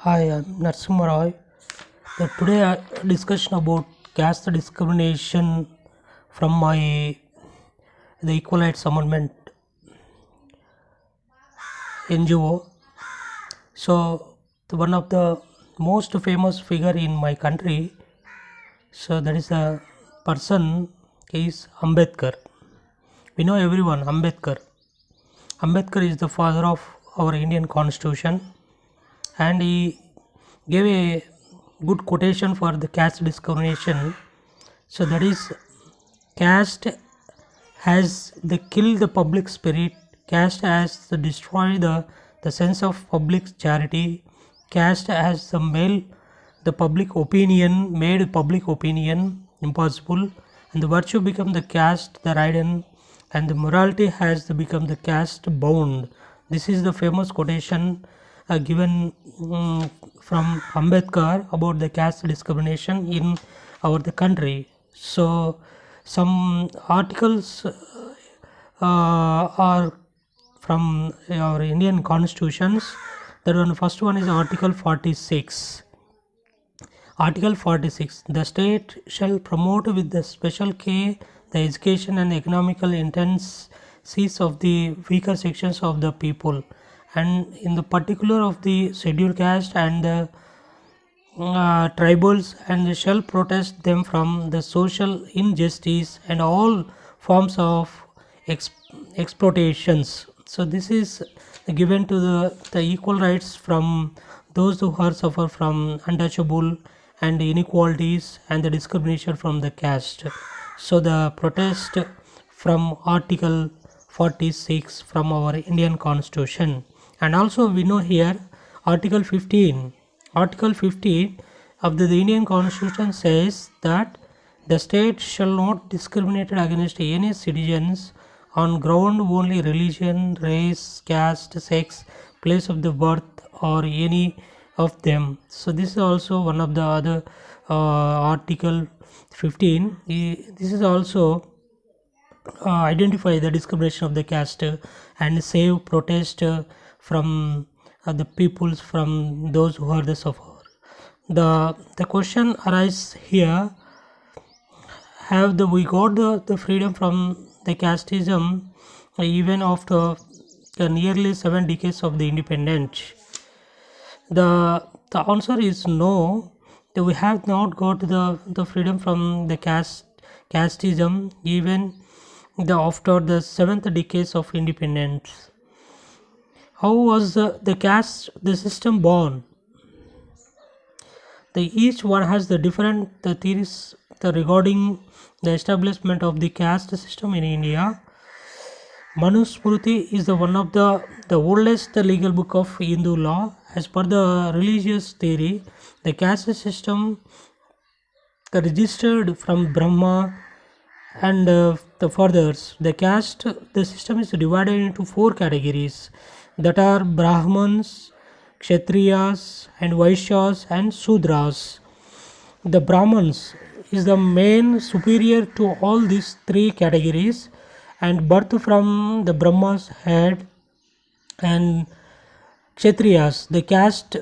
Hi, I'm Narasimha Roy. Today I discussion about caste discrimination from my the Equal Rights Amendment NGO. So one of the most famous figure in my country. So that is a person is Ambedkar. We know everyone Ambedkar. Ambedkar is the father of our Indian Constitution, and he gave a good quotation for the caste discrimination. So that is, caste has the kill the public spirit, caste has the destroy the sense of public charity, caste has the made public opinion impossible, and the virtue become the caste the ridden, and the morality has the become the caste bound. This is the famous quotation given from Ambedkar about the caste discrimination in our the country. So some articles are from our Indian constitutions. That one, first one is Article 46. Article 46. The state shall promote with the special care the education and economical intensities of the weaker sections of the people, and in the particular of the scheduled caste and the tribals, and shall protest them from the social injustice and all forms of exploitations. So this is given to the equal rights from those who are suffer from untouchable and inequalities and the discrimination from the caste. So the protest from Article 46 from our Indian Constitution. And also we know here Article 15. Article 15 of the Indian Constitution says that the state shall not discriminate against any citizens on ground only religion, race, caste, sex, place of the birth, or any of them. So this is also one of the other Article 15. This is also identify the discrimination of the caste and save protest from the peoples from those who are the suffer. The question arises here: have we got the freedom from the casteism even after nearly 7 decades of the independence? The answer is no. That we have not got the freedom from the casteism even after the 7th decades of independence. How was the caste the system born? Each one has the different theories regarding the establishment of the caste system in India. Manusmriti is the one of the oldest legal book of Hindu law. As per the religious theory, the caste system registered from Brahma and the fathers. The system is divided into 4 categories, that are Brahmans, Kshatriyas, and Vaishyas, and Sudras. The Brahmans is the main superior to all these 3 categories, and birth from the Brahma's head. And Kshatriyas, the caste,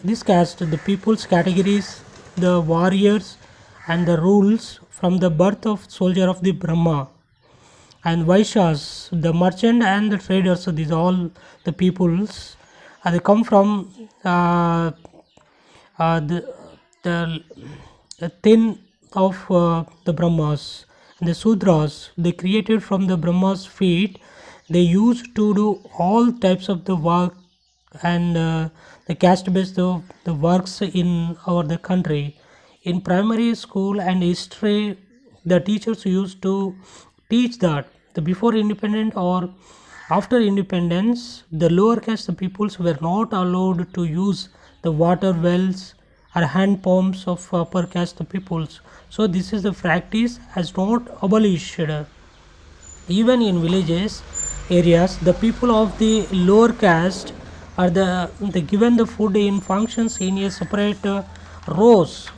this caste, the people's categories, the warriors and the rules from the birth of soldier of the Brahma. And Vaishyas, the merchant and the traders. So these all the peoples, they come from the thin of the Brahmas. And the Sudras, they created from the Brahma's feet. They used to do all types of the work and the caste based the works in the country. In primary school and history, the teachers used to teach that the before independent or after independence, the lower caste peoples were not allowed to use the water wells or hand pumps of upper caste peoples. So this is the practice has not abolished. Even in villages areas, the people of the lower caste are the given the food in functions in a separate rows.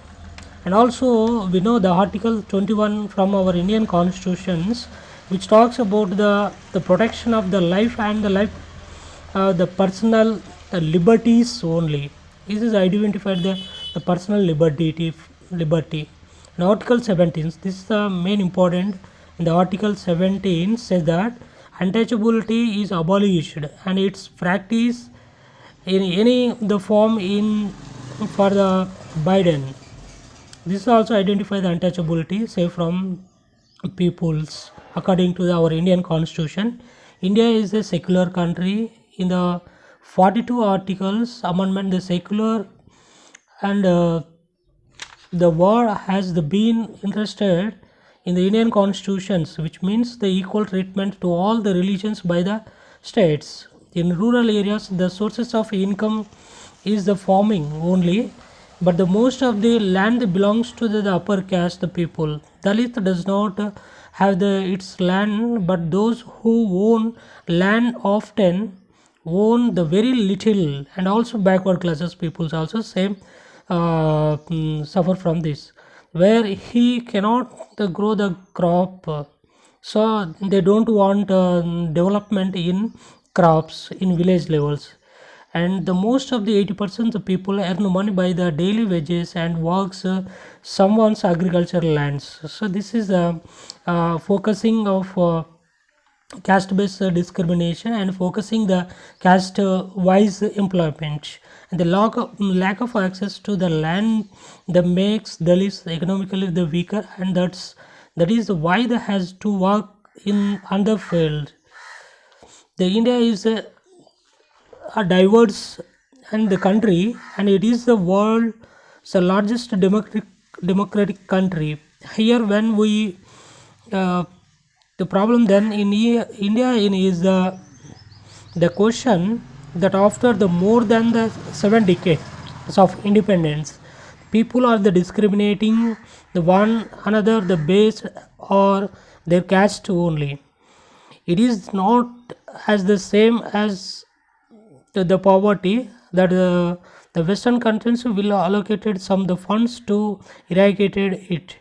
And also we know the Article 21 from our Indian constitutions, which talks about the protection of the life and the personal the liberties only. This is identified the personal liberty. In Article 17, this is the main important. In the Article 17 says that untouchability is abolished and its practice in any the form in for the Biden. This also identifies the untouchability, say from peoples. According to our Indian Constitution, India is a secular country. In the 42 articles amendment, the secular and the word has been interested in the Indian constitutions, which means the equal treatment to all the religions by the states. In rural areas, the sources of income is the farming only, but the most of the land belongs to the upper caste, the people. Dalit does not have its land, but those who own land often own the very little, and also backward classes peoples also same suffer from this, where he cannot grow the crop, so they don't want development in crops in village levels. And the most of the 80% of people earn money by the daily wages and works someone's agricultural lands. So this is focusing of caste based discrimination and focusing the caste wise employment, and the lack of access to the land that makes Dalits economically the weaker, and that is why they has to work in underfield. The India is a diverse and the country, and it is the world's largest democratic country. Here when we the problem then in India is the question that after the more than the 7 decades of independence, people are the discriminating the one another the based or their caste only. It is not as the same as the poverty that the Western countries will allocated some the funds to eradicate it.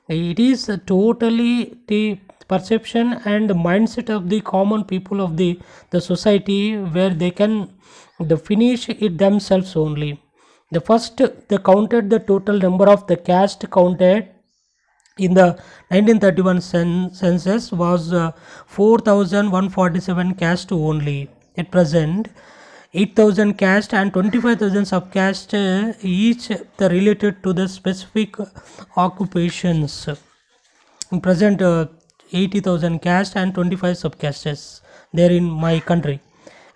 It is totally the perception and the mindset of the common people of the society, where they can the finish it themselves only. The first they counted the total number of the caste counted in the 1931 census was 4147 caste only. At present, 8,000 caste and 25,000 subcaste each related to the specific occupations. In present, 80,000 caste and 25 subcastes there in my country.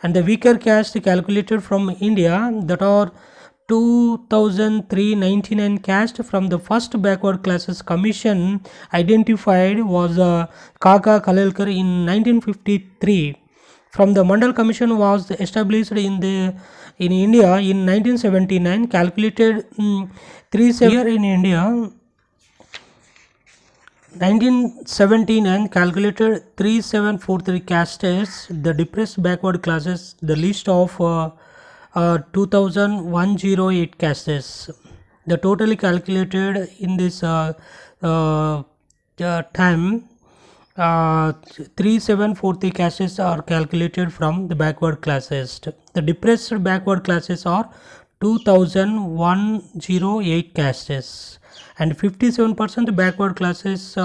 And the weaker caste calculated from India, that are 2399 caste from the first backward classes commission identified was Kaka Kalelkar in 1953. From the Mandal Commission was established in India in 1979, calculated 37 in India 1979 calculated 3743 castes, the depressed backward classes, the list of 2108 castes. The totally calculated in this time 3743 castes are calculated from the backward classes. The depressed backward classes are 2108 castes, and 57% backward classes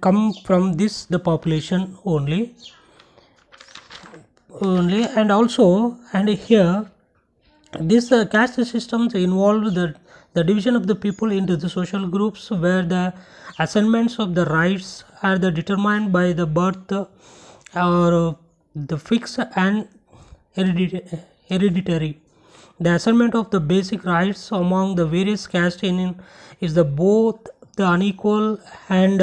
come from this the population only. And also, and here this caste systems involve the division of the people into the social groups, where the assignments of the rights are determined by the birth or the fixed and hereditary. The assignment of the basic rights among the various castes is the both the unequal and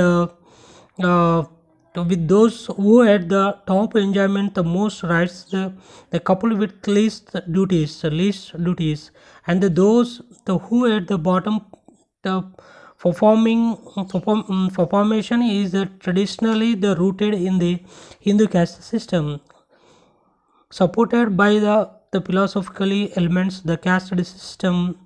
with those who at the top enjoyment the most rights, the couple with least duties, and those who at the bottom the formation is traditionally the rooted in the Hindu caste system, supported by the philosophically elements, the caste system,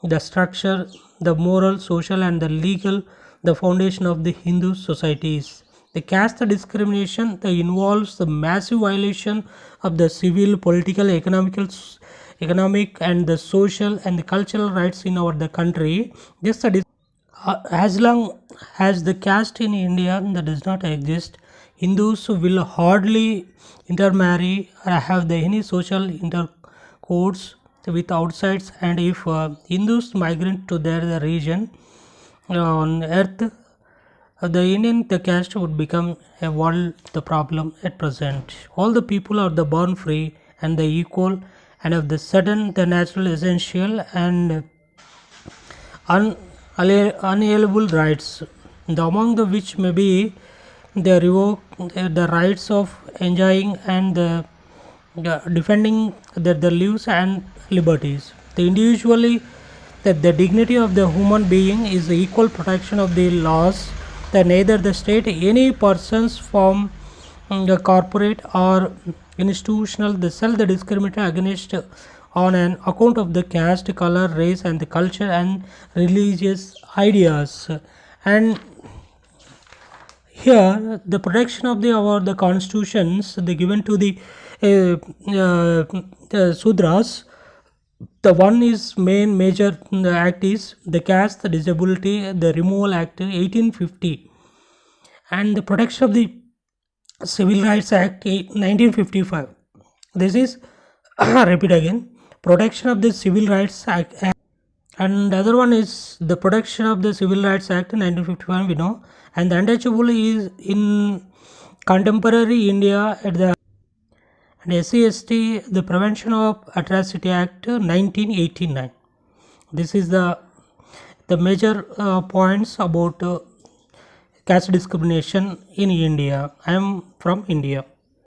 the structure, the moral, social and the legal, the foundation of the Hindu societies. The caste discrimination involves the massive violation of the civil, political, economic, and the social and the cultural rights in our the country. As long as the caste in India that does not exist, Hindus will hardly intermarry or have any social intercourse with outsides. And if Hindus migrate to their region on earth, the Indian the caste would become a world the problem at present. All the people are the born free and the equal, and of the sudden the natural essential and unalienable rights, the among the which may be the revoke the rights of enjoying and the defending the lives and liberties. The individually that the dignity of the human being is the equal protection of the laws, that neither the state any persons from the corporate or institutional the self the discriminate against on an account of the caste, color, race, and the culture and religious ideas. And here the protection of the constitutions they given to the Sudras. The one is major act is the caste, the disability, the removal act 1850, and the protection of the Civil Rights Act 1955. This is repeat again, protection of the Civil Rights Act, and the other one is the protection of the Civil Rights Act 1955, we know. And the untouchable is in contemporary India at the and SC/ST the Prevention of Atrocity Act 1989. This is the major points about caste discrimination in India. I am from India.